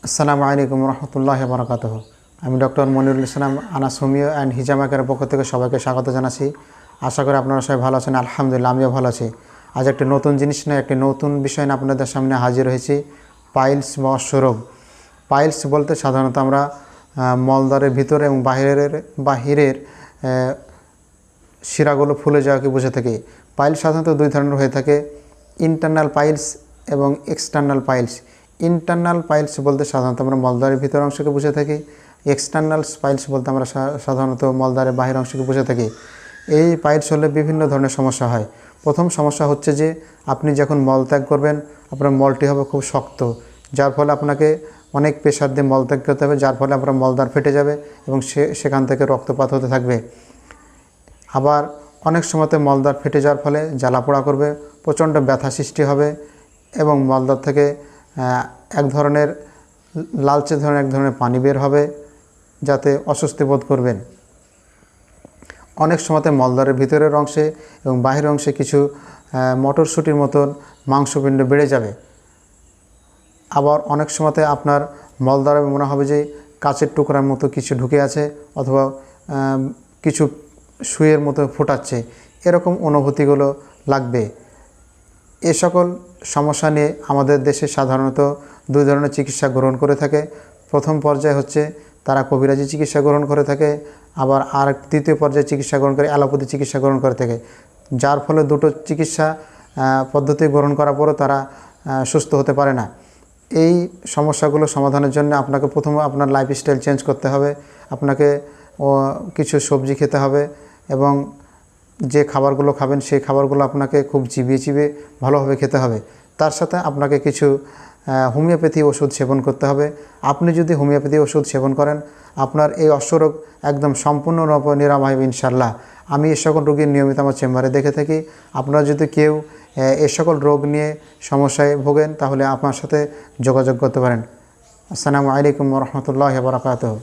আসসালামু আলাইকুম রহমতুল্লাহি ওয়া বারাকাতুহু। আমি doctor Monirul Islam, Anas homeo and হিজামাকের পক্ষ থেকে সবাইকে স্বাগত জানাচ্ছি। আশা করি আপনারা সবাই ভালো আছেন। আলহামদুলিল্লাহ, আমিও ভালো আছি। আজ একটি নতুন জিনিস নিয়ে, একটি নতুন বিষয় নিয়ে আপনাদের সামনে হাজির হয়েছি, পাইলস বা অশ্বরোগ। পাইলস বলতে সাধারণত আমরা মলদ্বারের ভিতরে এবং বাহিরের শিরাগুলো ফুলে যাওয়াকে বুঝে থাকি। পাইলস সাধারণত দুই ধরনের হয়ে থাকে, ইন্টারনাল পাইলস এবং এক্সটার্নাল পাইলস। ইন্টারনাল পাইলস বলতে সাধারণত আমরা মলদ্বারের ভিতর অংশকে বুঝে থাকি। এক্সটার্নাল পাইলস বলতে আমরা সাধারণত মলদ্বারের বাহির অংশকে বুঝে থাকি। এই পাইলস হলে বিভিন্ন ধরনের সমস্যা হয়। প্রথম সমস্যা হচ্ছে যে আপনি যখন মলত্যাগ করবেন, আপনার মলটি হবে খুব শক্ত, যার ফলে আপনাকে অনেক প্রেশার দিয়ে মলত্যাগ করতে হবে, যার ফলে আপনার মলদ্বার ফেটে যাবে এবং সেখান থেকে রক্তপাত হতে থাকবে। আবার অনেক সময়তে মলদ্বার ফেটে যাওয়ার ফলে জ্বালাপোড়া করবে, প্রচণ্ড ব্যথা সৃষ্টি হবে এবং মলদ্বার থেকে এক ধরনের লালচে ধরনের এক ধরনের পানি বের হবে, যাতে অস্বস্তি বোধ করবেন। অনেক সময়তে মলদ্বারের ভিতরের অংশে এবং বাহিরের অংশে কিছু মটরশুঁটির মতন মাংসপিণ্ড বেড়ে যাবে। আবার অনেক সময়তে আপনার মলদ্বারে মনে হবে যে কাচের টুকরার মতো কিছু ঢুকে আছে, অথবা কিছু সুইয়ের মতো ফোটাচ্ছে, এরকম অনুভূতিগুলো লাগবে। এ সকল সমস্যা নিয়ে আমাদের দেশে সাধারণত দুই ধরনের চিকিৎসা গ্রহণ করে থাকে। প্রথম পর্যায়ে হচ্ছে তারা কবিরাজি চিকিৎসা গ্রহণ করে থাকে, আবার দ্বিতীয় পর্যায়ে চিকিৎসা গ্রহণ করে অ্যালোপ্যাথি চিকিৎসা গ্রহণ করে থাকে, যার ফলে দুটো চিকিৎসা পদ্ধতি গ্রহণ করার পরও তারা সুস্থ হতে পারে না। এই সমস্যাগুলো সমাধানের জন্য আপনাকে প্রথমে আপনার লাইফস্টাইল চেঞ্জ করতে হবে। আপনাকে কিছু সবজি খেতে হবে এবং যে খাবারগুলো খাবেন সেই খাবারগুলো আপনাকে খুব চিবিয়ে চিবিয়ে ভালোভাবে খেতে হবে। তার সাথে আপনাকে কিছু হোমিওপ্যাথি ওষুধ সেবন করতে হবে। আপনি যদি হোমিওপ্যাথি ওষুধ সেবন করেন, আপনার এই অশ্বরোগ একদম সম্পূর্ণরূপে নিরাময় হবে ইনশাআল্লাহ। আমি এই সকল রোগীর নিয়মিত আমার চেম্বারে দেখে থাকি। আপনারা যদি কেউ এই সকল রোগ নিয়ে সমস্যায় ভোগেন, তাহলে আপনার সাথে যোগাযোগ করতে পারেন। আসসালামু আলাইকুম ওয়া রাহমাতুল্লাহি ওয়া বারাকাতুহু।